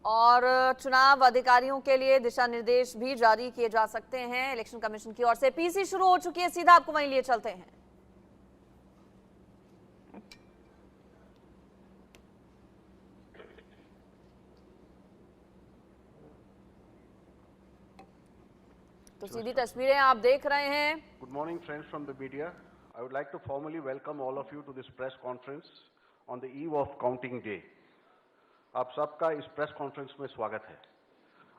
और चुनाव अधिकारियों के लिए दिशा निर्देश भी जारी किए जा सकते हैं इलेक्शन कमीशन की ओर से। पीसी शुरू हो चुकी है, सीधा आपको वहीं लिए चलते हैं। तो सीधी तस्वीरें आप देख रहे हैं। Good morning, friends from the media. I would like to formally welcome all of you to this press conference on the eve of counting day. आप सबका इस press conference में स्वागत है।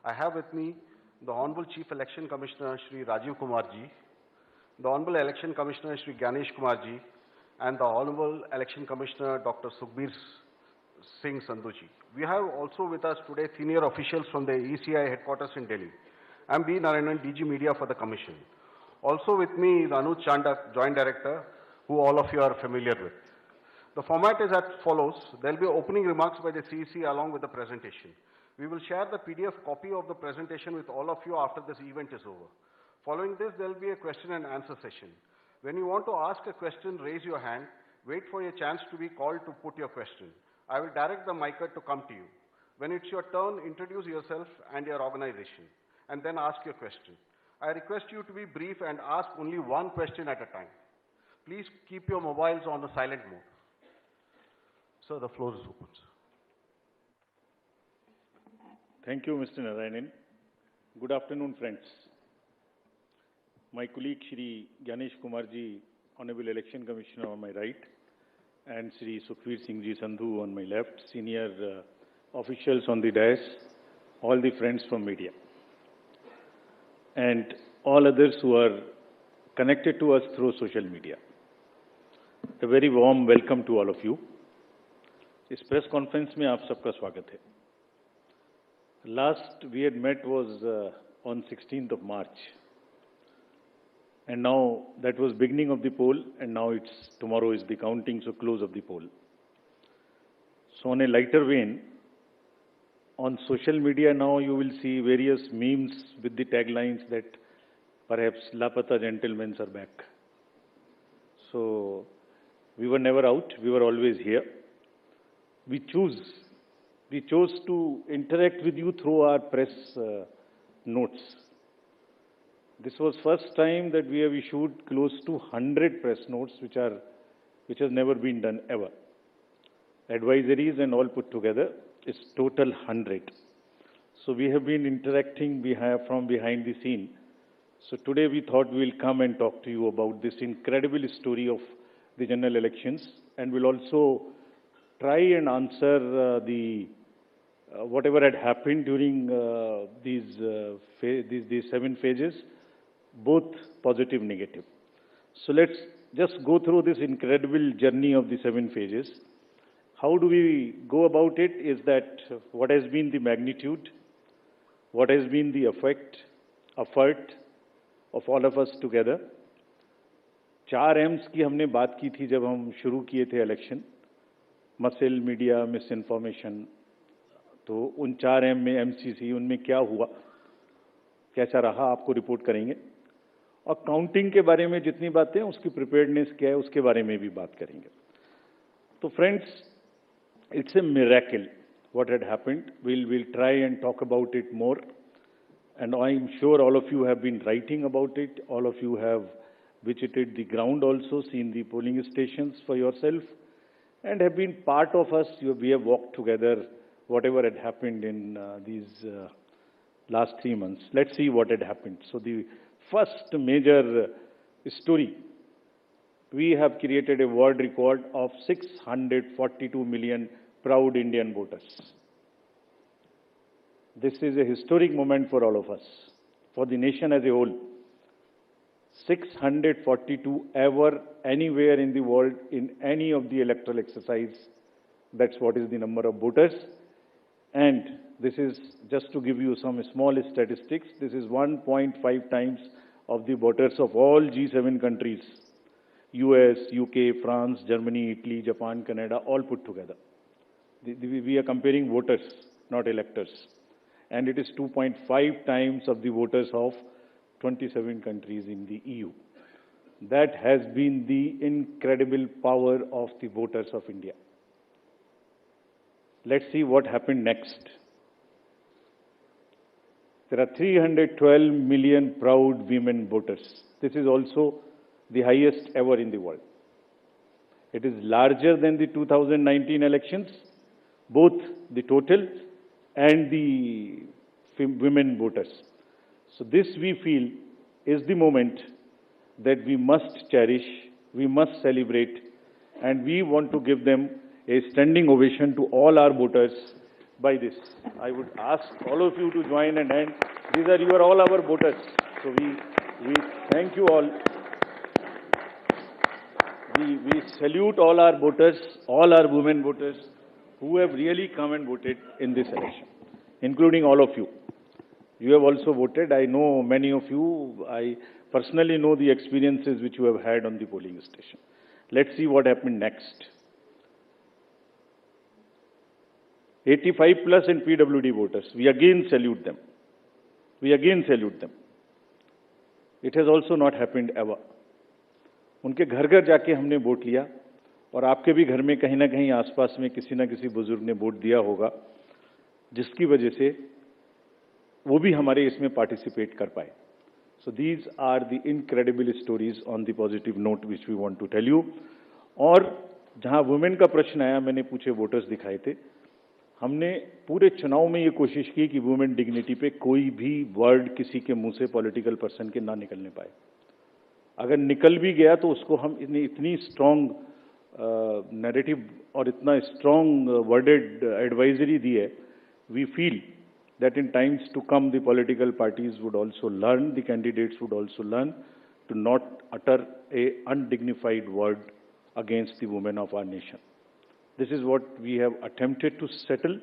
I have with me the Honorable Chief Election Commissioner Shri Rajiv Kumar ji, the Honorable Election Commissioner Shri Ganesh Kumar ji, and the Honorable Election Commissioner Dr. Sukhbir Singh Sandhu ji. We have also with us today senior officials from the ECI headquarters in Delhi. I am B. Narayanan, DG Media for the Commission. Also with me is Anuj Chandak, Joint Director, who all of you are familiar with. The format is as follows. There will be opening remarks by the CEC along with the presentation. We will share the PDF copy of the presentation with all of you after this event is over. Following this, there will be a question and answer session. When you want to ask a question, raise your hand. Wait for your chance to be called to put your question. I will direct the mic to come to you. When it's your turn, introduce yourself and your organization, and then ask your question. I request you to be brief and ask only one question at a time. Please keep your mobiles on the silent mode. Sir, the floor is open. Thank you, Mr. Narayanan. Good afternoon, friends. My colleague Shri Ganesh Kumar ji, Honorable Election Commissioner on my right, and Shri Sukhbir Singh ji Sandhu on my left, senior officials on the dais, all the friends from media, and all others who are connected to us through social media. A very warm welcome to all of you. इस press conference में आप सबका स्वागत है. Last we had met was on 16th of March, and now that was beginning of the poll, and now tomorrow is the counting, so close of the poll. So on a lighter vein, on social media now you will see various memes with the taglines that perhaps Lapata gentlemen are back. So we were never out, we were always here. We chose to interact with you through our press notes. This was first time that we have issued close to 100 press notes, which has never been done ever. Advisories and all put together is total 100. So we have been interacting from behind the scene. So today we thought we'll come and talk to you about this incredible story of the general elections, and we'll also try and answer whatever had happened during these 7 phases, both positive, negative. So let's just go through this incredible journey of the 7 phases. How do we go about it is that what has been the magnitude, what has been the effort of all of us together. 4 M's की हमने बात की थी जब हम शुरू किए थे election, muscle, media, miss information. तो उन 4 M में MCC, उनमें क्या हुआ, कैसा रहा, आपको रिपोर्ट करेंगे. और काउंटिंग के बारे में जितनी बातें, उसकी प्रिपेयर्डनेस क्या है, उसके बारे में भी बात करेंगे. तो friends, it's a miracle what had happened. We'll try and talk about it more. And I'm sure all of you have been writing about it. All of you have visited the ground also, seen the polling stations for yourself, and have been part of us. We have walked together, whatever had happened in these last 3 months. Let's see what had happened. So the first major story, we have created a world record of 642 million proud Indian voters. This is a historic moment for all of us, for the nation as a whole. 642 ever, anywhere in the world, in any of the electoral exercise. That's what is the number of voters. And this is, just to give you some small statistics, this is 1.5 times of the voters of all G7 countries. US, UK, France, Germany, Italy, Japan, Canada, all put together. We are comparing voters, not electors. And it is 2.5 times of the voters of 27 countries in the EU. That has been the incredible power of the voters of India. Let's see what happened next. There are 312 million proud women voters. This is also the highest ever in the world. It is larger than the 2019 elections, both the total and the women voters. So this, we feel, is the moment that we must cherish, we must celebrate, and we want to give them a standing ovation to all our voters by this. I would ask all of you to join and hand. These are all our voters. So we thank you all. We salute all our voters, all our women voters who have really come and voted in this election, including all of you. You have also voted. I know many of you. I personally know the experiences which you have had on the polling station. Let's see what happened next. 85 plus and PWD voters. We again salute them. We again salute them. It has also not happened ever. उनके घर घर जाके हमने vote लिया और आपके भी घर में कहीं ना कहीं आसपास में किसी ना किसी बुजुर्ग ने वोट दिया होगा, जिसकी वजह से वो भी हमारे इसमें पार्टिसिपेट कर पाए. So these are the incredible stories on the positive note which we want to tell you. और जहां वुमेन का प्रश्न आया, मैंने पूछे वोटर्स दिखाए थे. हमने पूरे चुनाव में ये कोशिश की कि वुमेन डिग्निटी पे कोई भी वर्ड किसी के मुंह से पॉलिटिकल पर्सन के ना निकलने पाए. अगर निकल भी गया तो उसको हम इतनी स्ट्रॉन्ग नैरेटिव और इतना स्ट्रॉन्ग वर्डेड एडवाइजरी दी है. We feel that in times to come the political parties would also learn, the candidates would also learn to not utter a undignified word against the women of our nation. This is what we have attempted to settle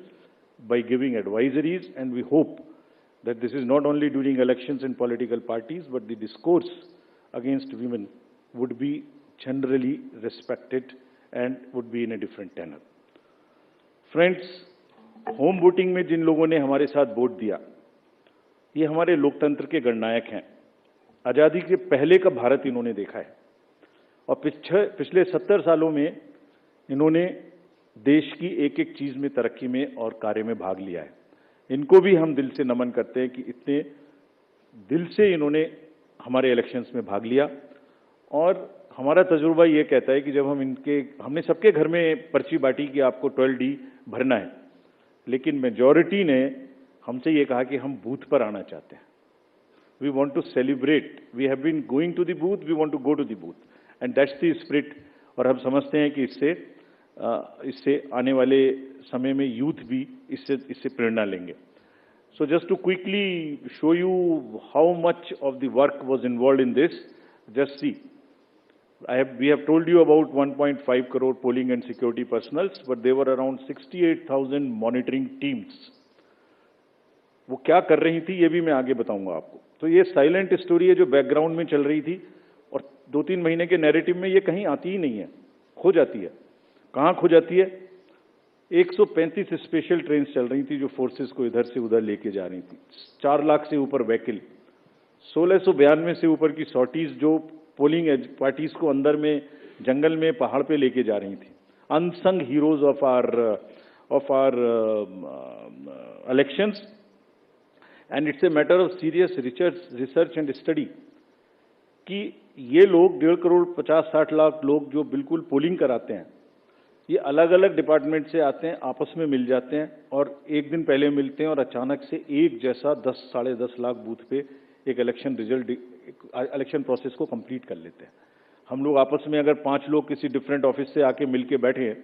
by giving advisories, and we hope that this is not only during elections and political parties, but the discourse against women would be generally respected and would be in a different tenor. Friends, home voting में जिन लोगों ने हमारे साथ vote दिया, ये हमारे लोकतंत्र के गणनायक हैं. आज़ादी के पहले का भारत इन्होंने देखा है और पिछले 70 सालों में इन्होंने देश की एक एक चीज में, तरक्की में और कार्य में भाग लिया है. इनको भी हम दिल से नमन करते हैं कि इतने दिल से इन्होंने हमारे इलेक्शंस में भाग लिया. और हमारा तजुर्बा ये कहता है कि जब हमने सबके घर में पर्ची बांटी कि आपको 12D भरना है, लेकिन मेजॉरिटी ने हमसे ये कहा कि हम बूथ पर आना चाहते हैं. We want to celebrate. We have been going to the booth, we want to go to the booth, and that's the spirit. और हम समझते हैं कि इससे आने वाले समय में यूथ भी इससे प्रेरणा लेंगे. So just to quickly show you how much of the work was involved in this, just see. We have told you about 1.5 crore polling and security personals, but there were around 68,000 monitoring teams. वो क्या कर रही थी ये भी मैं आगे बताऊंगा आपको. तो ये साइलेंट स्टोरी है जो बैकग्राउंड में चल रही थी और 2-3 महीने के नैरेटिव में ये कहीं आती ही नहीं है, खो जाती है. कहाँ खो जाती है? 135 स्पेशल ट्रेन चल रही थी जो फोर्सेस को इधर से उधर लेके जा रही थी. 4 लाख से ऊपर व्हीकल, 1692 से ऊपर की सॉर्टीज जो पोलिंग पार्टीज को अंदर में जंगल में पहाड़ पे लेके जा रही थी. Unsung heroes of our elections, and it's a matter of serious research and study कि ये लोग 1.5 करोड़ 50-60 लाख लोग जो बिल्कुल पोलिंग कराते हैं, ये अलग अलग डिपार्टमेंट से आते हैं, आपस में मिल जाते हैं और एक दिन पहले मिलते हैं और अचानक से एक जैसा 10-10.5 लाख बूथ पे एक इलेक्शन प्रोसेस को कंप्लीट कर लेते हैं. हम लोग आपस में अगर 5 लोग किसी डिफरेंट ऑफिस से आके मिलके बैठे हैं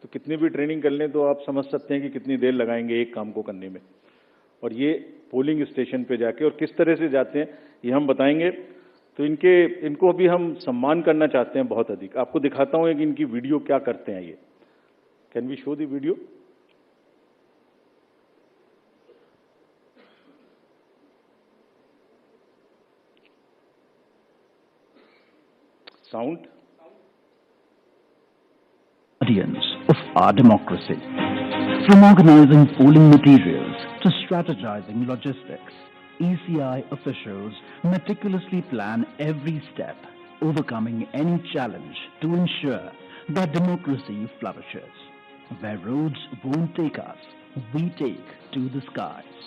तो कितनी भी ट्रेनिंग कर लें तो आप समझ सकते हैं कि कितनी देर लगाएंगे एक काम को करने में. और ये पोलिंग स्टेशन पे जाके और किस तरह से जाते हैं ये हम बताएंगे. तो इनको भी हम सम्मान करना चाहते हैं बहुत अधिक. आपको दिखाता हूं कि इनकी वीडियो क्या करते हैं. ये can we show the video? Sound. Guardians of our democracy. From organizing polling materials to strategizing logistics, ECI officials meticulously plan every step, overcoming any challenge to ensure that democracy flourishes. Where roads won't take us, we take to the skies.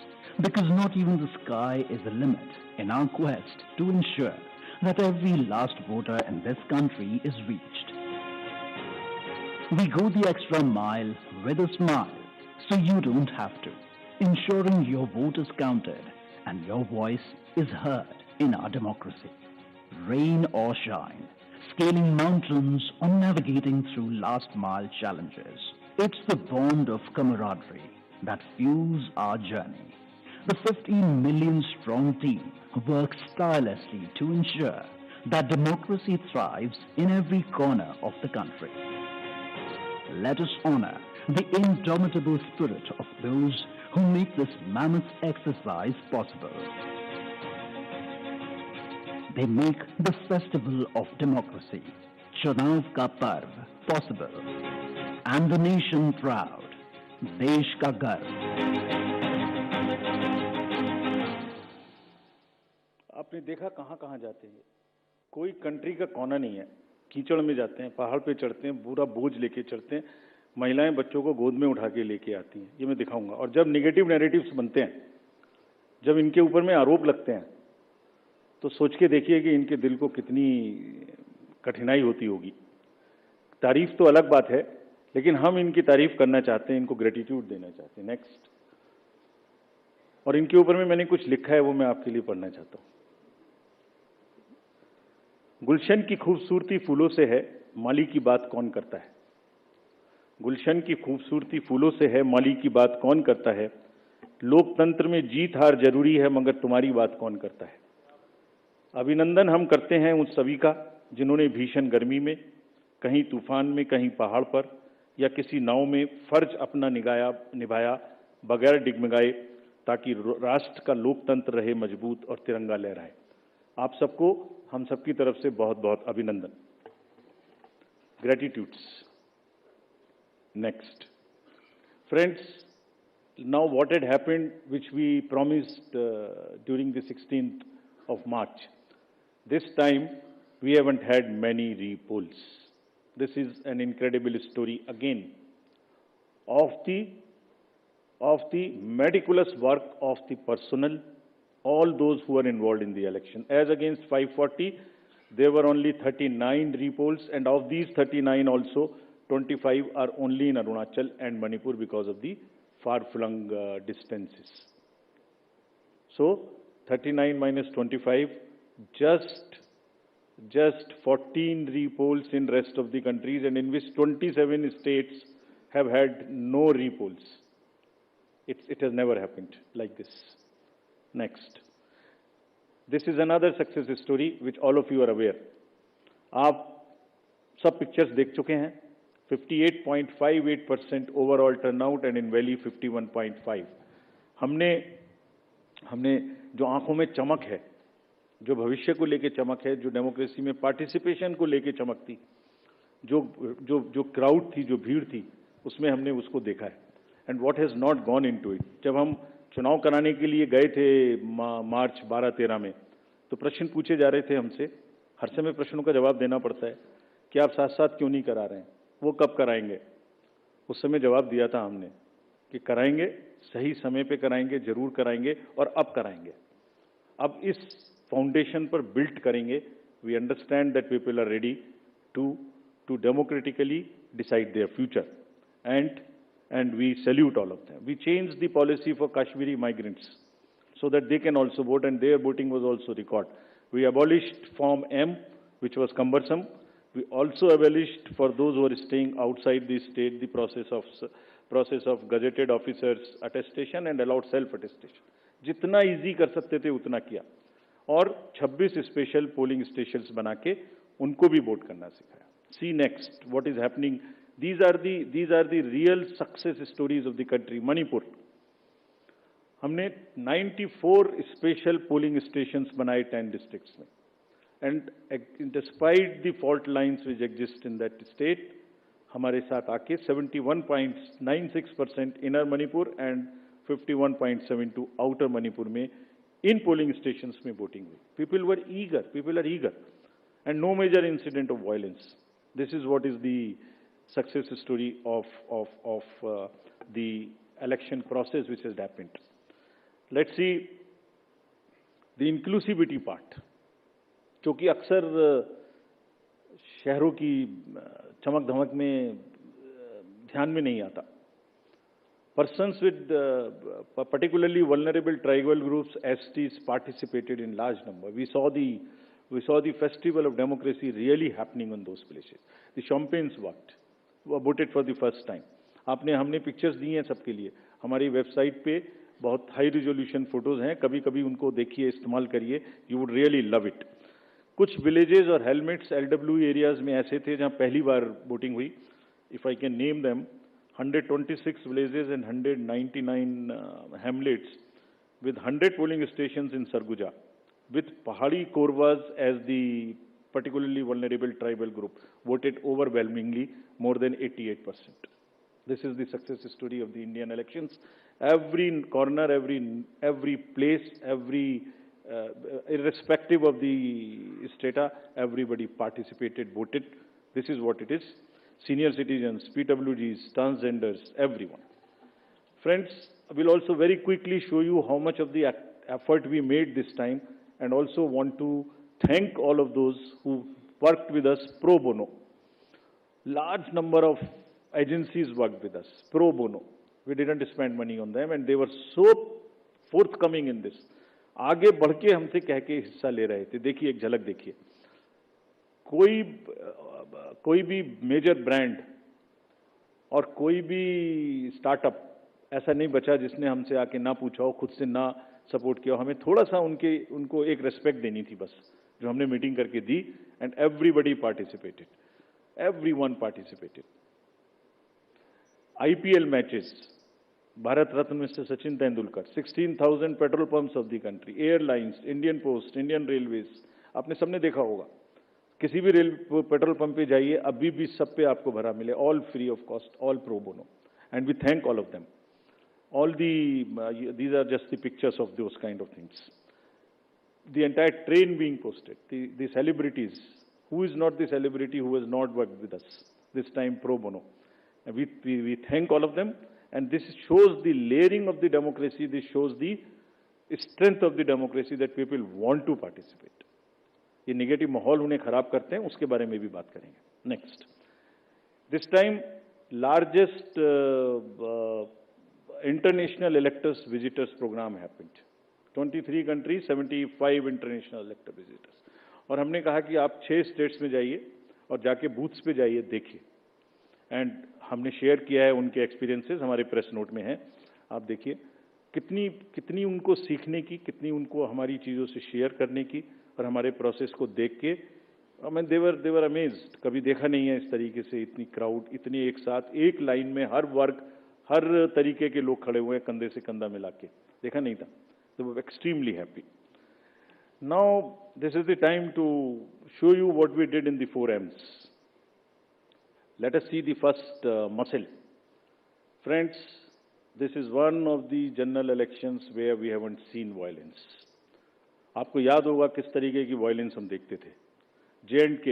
Because not even the sky is a limit in our quest to ensure that every last voter in this country is reached. We go the extra mile with a smile, so you don't have to, ensuring your vote is counted and your voice is heard in our democracy. Rain or shine, scaling mountains or navigating through last mile challenges. It's the bond of camaraderie that fuels our journey. The 15 million strong team works tirelessly to ensure that democracy thrives in every corner of the country. Let us honor the indomitable spirit of those who make this mammoth exercise possible. They make the festival of democracy, Chunav Ka Parv, possible, and the nation proud, Desh Ka Garv. आपने देखा कहाँ कहाँ जाते हैं, कोई country का कोना नहीं है, कीचड़ में जाते हैं, पहाड़ पे चढ़ते हैं, पूरा बोझ लेके चढ़ते हैं, महिलाएं बच्चों को गोद में उठा के लेके आती हैं, ये मैं दिखाऊंगा। और जब नेगेटिव नैरेटिव्स बनते हैं, जब इनके ऊपर में आरोप लगते हैं, तो सोच के देखिए कि इनके दिल को कितनी कठिनाई होती होगी। तारीफ तो अलग बात है, लेकिन हम इनकी तारीफ करना चाहते हैं, इनको ग्रेटिट्यूड देना चाहते हैं। नेक्स्ट। और इनके ऊपर में मैंने कुछ लिखा है, वो मैं आपके लिए पढ़ना चाहता हूँ। गुलशन की खूबसूरती फूलों से है, माली की बात कौन करता है। गुलशन की खूबसूरती फूलों से है, माली की बात कौन करता है। लोकतंत्र में जीत हार जरूरी है, मगर तुम्हारी बात कौन करता है। अभिनंदन हम करते हैं उन सभी का जिन्होंने भीषण गर्मी में, कहीं तूफान में, कहीं पहाड़ पर या किसी नाव में फर्ज अपना निभाया बगैर डिगमगाए, ताकि राष्ट्र का लोकतंत्र रहे मजबूत और तिरंगा लहराए। आप सबको हम सबकी तरफ से बहुत बहुत अभिनंदन। Gratitudes. Next. Friends, now what had happened, which we promised during the 16th of March, this time we haven't had many repolls. This is an incredible story again of the meticulous work of the personnel, all those who are involved in the election. As against 540, there were only 39 repolls, and of these 39 also, 25 are only in Arunachal and Manipur because of the far-flung distances. So, 39 minus 25, just 14 repolls in rest of the countries, and in which 27 states have had no repolls. It has never happened like this. Next. This is another success story which all of you are aware. आप सब pictures देख चुके हैं। 58.58% overall turnout and in valley 51.5। हमने जो आंखों में चमक है, जो भविष्य को लेके चमक है, जो डेमोक्रेसी में पार्टिसिपेशन को लेके चमक थी, जो क्राउड थी, जो भीड़ थी, उसमें हमने उसको देखा है। And what has not gone into it. जब हम चुनाव कराने के लिए गए थे मार्च 12-13 में, तो प्रश्न पूछे जा रहे थे हमसे, हर समय प्रश्नों का जवाब देना पड़ता है कि आप साथ साथ क्यों नहीं करा रहे हैं, वो कब कराएंगे। उस समय जवाब दिया था हमने कि कराएंगे, सही समय पे कराएंगे, जरूर कराएंगे और अब कराएंगे। अब इस फाउंडेशन पर बिल्ड करेंगे। We understand that people are ready to democratically decide their future, and we salute all of them. We changed the policy for Kashmiri migrants so that they can also vote, and their voting was also recorded. We abolished Form M, which was cumbersome. We also abolished, for those who are staying outside the state, the process of gazetted officers attestation and allowed self-attestation. जितना easy कर सकते थे उतना किया, और 26 special polling stations बना के उनको भी वोट करना सिखाया। See next, what is happening. These are the real success stories of the country. Manipur, हमने 94 स्पेशल पोलिंग स्टेशंस बनाए 10 डिस्ट्रिक्ट्स में, and despite the fault lines which exist in that state, हमारे साथ आके 71.96% inner Manipur and 51.72 outer Manipur में इन polling stations में voting हुई। People are eager and no major incident of violence. This is what is the success story of the election process which has happened. Let's see the inclusivity part, जो कि अक्सर शहरों की चमक धमक में ध्यान में नहीं आता. Persons with particularly vulnerable tribal groups, STs, participated in large number. We saw the festival of democracy really happening in those places. The champagnes voted for the first time. हमने पिक्चर्स दी हैं सबके लिए. हमारी वेबसाइट पे बहुत high resolution photos हैं. कभी कभी उनको देखिए, इस्तेमाल करिए. You would really love it. कुछ विलेजेस और हेलमेट्स LWE एरियाज में ऐसे थे जहां पहली बार वोटिंग हुई. If I can name them, 126 villages and 199 hamlets with 100 polling stations in Sarguja, with Pahadi Korwas as the particularly vulnerable tribal group, voted overwhelmingly, more than 88%. This is the success story of the Indian elections. Every corner, every place, irrespective of the strata, everybody participated, voted. This is what it is. Senior citizens, PWGs, transgenders, everyone. Friends, I will also very quickly show you how much of the effort we made this time, and also want to thank all of those who worked with us pro bono. Large number of agencies worked with us pro bono. We didn't spend money on them, and they were so forthcoming in this. आगे बढ़ के हमसे कह के हिस्सा ले रहे थे. देखिए, एक झलक देखिए. कोई भी मेजर ब्रांड और कोई भी स्टार्टअप ऐसा नहीं बचा जिसने हमसे आके ना पूछा हो, खुद से ना सपोर्ट किया हो. हमें थोड़ा सा उनको एक रेस्पेक्ट देनी थी बस, जो हमने मीटिंग करके दी. And everybody participated, everyone participated. IPL matches, Bharat Ratna mister Sachin Tendulkar, 16,000 petrol pumps of the country, airlines, Indian post, Indian railways. आपने सबने देखा होगा. किसी भी पेट्रोल पंप पे जाइए, अभी भी सब पे आपको भरा मिले. All free of cost, all pro bono, and we thank all of them. All these are just the pictures of those kind of things. The entire train being posted, the celebrities. Who is not the celebrity who has not worked with us this time pro bono? And we thank all of them, and this shows the layering of the democracy. This shows the strength of the democracy, that people want to participate. ये negative माहौल उन्हें खराब करते हैं, उसके बारे में भी बात करेंगे. Next, this time largest international electors visitors program happened. 23 countries, 75 international elector visitors. और हमने कहा कि आप 6 स्टेट्स में जाइए और जाके बूथ्स पे जाइए, देखिए. एंड हमने शेयर किया है उनके एक्सपीरियंसेस, हमारे प्रेस नोट में हैं. आप देखिए कितनी उनको सीखने की, कितनी उनको हमारी चीज़ों से शेयर करने की, और हमारे प्रोसेस को देख के देवर अमेज्ड. कभी देखा नहीं है इस तरीके से इतनी क्राउड, इतनी एक साथ एक लाइन में हर वर्ग, हर तरीके के लोग खड़े हुए हैं, कंधे से कंधा मिला के. देखा नहीं था. तो extremely happy. Now this is the time to show you what we did in the 4 M's. Let us see the first muscle. Friends, this is one of the general elections where we haven't seen violence. आपको याद होगा किस तरीके की violence हम देखते थे. J&K,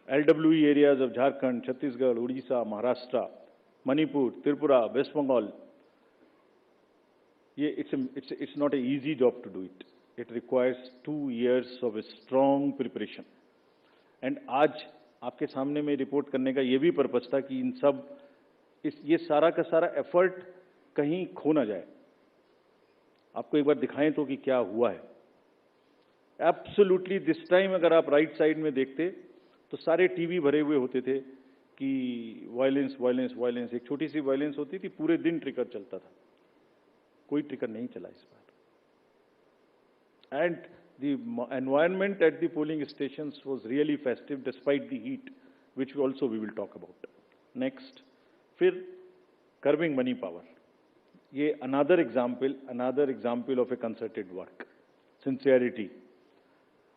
LWE areas of Jharkhand, Chhattisgarh, Orissa, Maharashtra, Manipur, Tripura, West Bengal. ये it's not a easy job to do it. It requires 2 years of a strong preparation. And आज आपके सामने में रिपोर्ट करने का ये भी पर्पस था कि ये सारा का सारा एफर्ट कहीं खो ना जाए. आपको एक बार दिखाएं तो कि क्या हुआ है. एब्सोल्युटली दिस टाइम अगर आप राइट साइड में देखते तो सारे टीवी भरे हुए होते थे कि वायलेंस वायलेंस वायलेंस. एक छोटी सी वायलेंस होती थी, पूरे दिन ट्रिगर चलता था. कोई ट्रिगर नहीं चला इस बार. And the environment at the polling stations was really festive despite the heat, which also we will talk about. Next, फिर कर्बिंग मनी पावर. ये another example of a concerted work, sincerity.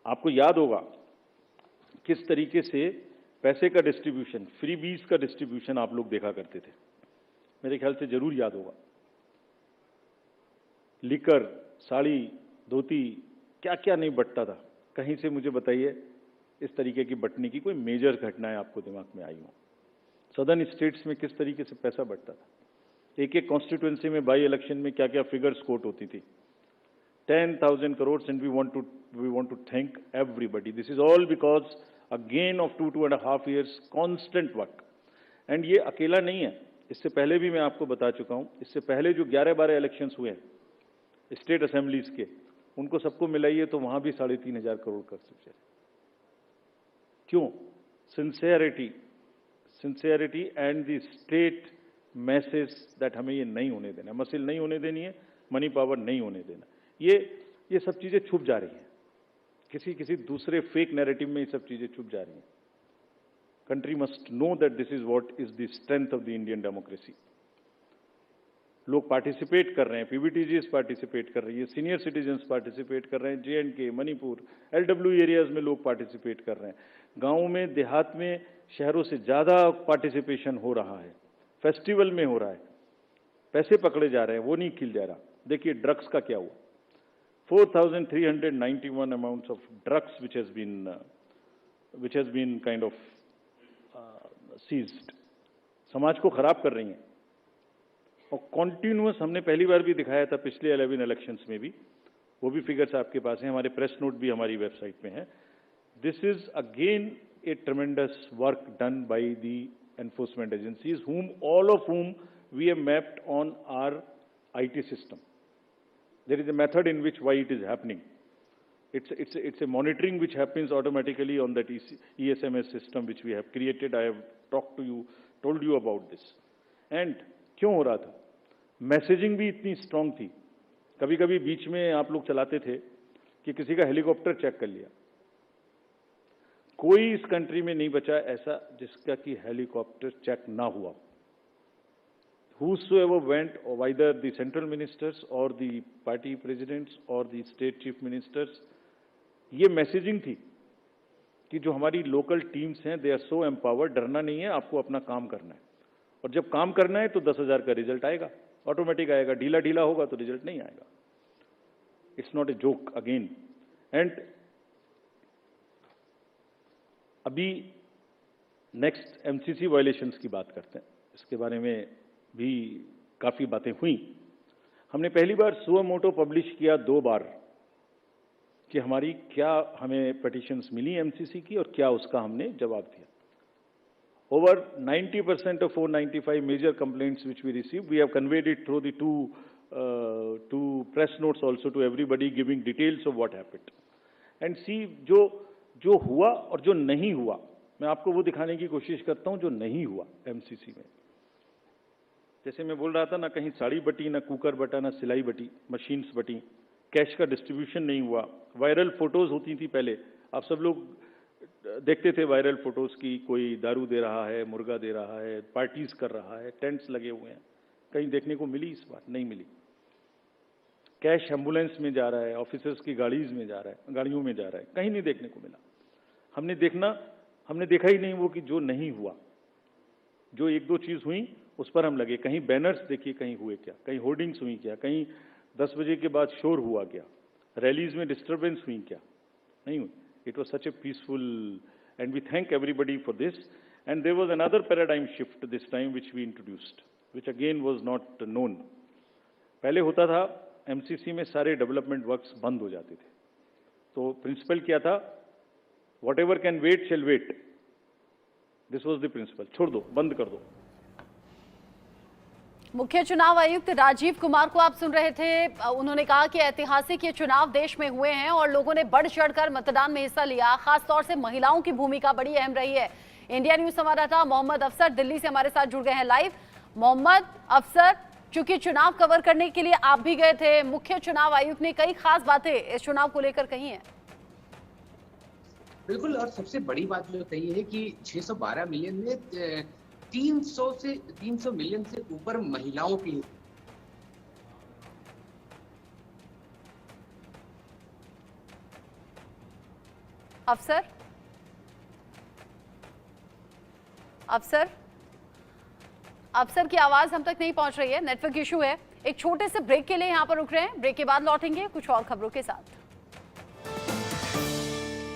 आपको याद होगा किस तरीके से पैसे का डिस्ट्रीब्यूशन, फ्रीबीज का डिस्ट्रीब्यूशन आप लोग देखा करते थे. मेरे ख्याल से जरूर याद होगा. लिकर, साड़ी, धोती, क्या क्या नहीं बंटता था. कहीं से मुझे बताइए इस तरीके की बंटने की कोई मेजर घटनाएं आपको दिमाग में आई हो. सदर्न स्टेट्स में किस तरीके से पैसा बंटता था. एक एक कॉन्स्टिट्यूएंसी में बाई इलेक्शन में क्या क्या फिगर्स कोट होती थी. 10,000 crores, and we want to thank everybody. This is all because again of 2.5 years constant work. And ये अकेला नहीं है, इससे पहले भी मैं आपको बता चुका हूं. इससे पहले जो 11-12 इलेक्शंस हुए हैं स्टेट असेंबलीज के, उनको सबको मिलाइए तो वहां भी 3,500 करोड़ कर चुके. क्यों? Sincerity and the state message that हमें ये नहीं होने देना, मसिल नहीं होने देनी है, मनी पावर नहीं होने देना. ये सब चीजें छुप जा रही हैं, किसी दूसरे फेक नैरेटिव में ये सब चीजें छुप जा रही हैं. Country must know that this is what is the strength of the Indian democracy. लोग पार्टिसिपेट कर रहे हैं, पीबीटीजीज पार्टिसिपेट कर रही है, सीनियर सिटीजन्स पार्टिसिपेट कर रहे हैं, JNK, मणिपुर, LW एरियाज में लोग पार्टिसिपेट कर रहे हैं. गांवों में, देहात में, शहरों से ज्यादा पार्टिसिपेशन हो रहा है. फेस्टिवल में हो रहा है, पैसे पकड़े जा रहे हैं, वो नहीं खिल जा रहा. देखिए ड्रग्स का क्या हुआ. 4,391 amounts of drugs which has been kind of seized. समाज को खराब कर रही हैं. और कॉन्टिन्यूअस हमने पहली बार भी दिखाया था पिछले 11 इलेक्शंस में भी, वो भी फिगर्स आपके पास हैं, हमारे प्रेस नोट भी हमारी वेबसाइट में है. This is again A ट्रेमेंडस work done by the enforcement agencies, all of whom we have mapped on our IT system. There is a method in which why it is happening. It's a monitoring which happens automatically on that ESMS system which we have created. I have told you about this. And क्यों हो रहा था? Messaging भी इतनी strong थी. कभी कभी बीच में आप लोग चलाते थे कि किसी का हेलीकॉप्टर चेक कर लिया. कोई इस कंट्री में नहीं बचा ऐसा जिसका कि हेलीकॉप्टर चेक ना हुआ. Whosoever went, or either the central ministers or the party presidents or the state chief ministers, ये मैसेजिंग थी कि जो हमारी लोकल टीम्स हैं, दे आर सो एम्पावर्ड, डरना नहीं है, आपको अपना काम करना है. और जब काम करना है तो 10,000 का रिजल्ट आएगा, ऑटोमेटिक आएगा. ढीला होगा तो रिजल्ट नहीं आएगा. It's not a joke again. And अभी नेक्स्ट MCC वायलेशंस की बात करते हैं. इसके बारे में भी काफी बातें हुई. हमने पहली बार सुओ मोटो पब्लिश किया 2 बार कि हमारी क्या हमें पिटीशंस मिली MCC की और क्या उसका हमने जवाब दिया. Over 90% of 495 major complaints which we received, we have conveyed it through the two press notes also to everybody, giving details of what happened. And see, जो हुआ और जो नहीं हुआ, मैं आपको वो दिखाने की कोशिश करता हूं जो नहीं हुआ MCC में. जैसे मैं बोल रहा था ना, कहीं साड़ी बटी, ना कुकर बटा, ना सिलाई बटी, मशीन्स बटी, कैश का डिस्ट्रीब्यूशन नहीं हुआ. वायरल फोटोज होती थी पहले, आप सब लोग देखते थे वायरल फोटोज की, कोई दारू दे रहा है, मुर्गा दे रहा है, पार्टीज कर रहा है, टेंट्स लगे हुए हैं. कहीं देखने को मिली? इस बार नहीं मिली. कैश एम्बुलेंस में जा रहा है, ऑफिसर्स की गाड़ियों में जा रहा है, कहीं नहीं देखने को मिला. हमने देखा ही नहीं वो कि जो नहीं हुआ. जो 1-2 चीज हुई उस पर हम लगे. कहीं बैनर्स देखिए, कहीं हुए क्या, कहीं होर्डिंग्स हुई क्या, कहीं 10 बजे के बाद शोर हुआ क्या, रैलीज में डिस्टर्बेंस हुई क्या, नहीं हुई. It was such a peaceful, and we thank everybody for this. And there was another paradigm shift this time which we introduced, which again was not known. पहले होता था MCC में सारे डेवलपमेंट वर्क्स बंद हो जाते थे. तो प्रिंसिपल क्या था? Whatever can wait shall wait. This was the principle. छोड़ दो, बंद कर दो. मुख्य चुनाव आयुक्त राजीव कुमार को आप सुन रहे थे. उन्होंने कहा कि ऐतिहासिक ये चुनाव देश में हुए हैं और लोगों ने बढ़ चढ़कर मतदान में हिस्सा लिया. खासतौर से महिलाओं की भूमिका बड़ी अहम रही है. इंडिया न्यूज संवाददाता मोहम्मद अफसर दिल्ली से हमारे साथ जुड़ गए हैं लाइव. मोहम्मद अफसर, चूंकि चुनाव कवर करने के लिए आप भी गए थे, मुख्य चुनाव आयुक्त ने कई खास बातें इस चुनाव को लेकर कही हैं. बिल्कुल, और सबसे बड़ी बात जो कही है कि 612 मिलियन में 300 मिलियन से ऊपर महिलाओं की. अफसर की आवाज हम तक नहीं पहुंच रही है, नेटवर्क इशू है. एक छोटे से ब्रेक के लिए यहां पर रुक रहे हैं. ब्रेक के बाद लौटेंगे कुछ और खबरों के साथ.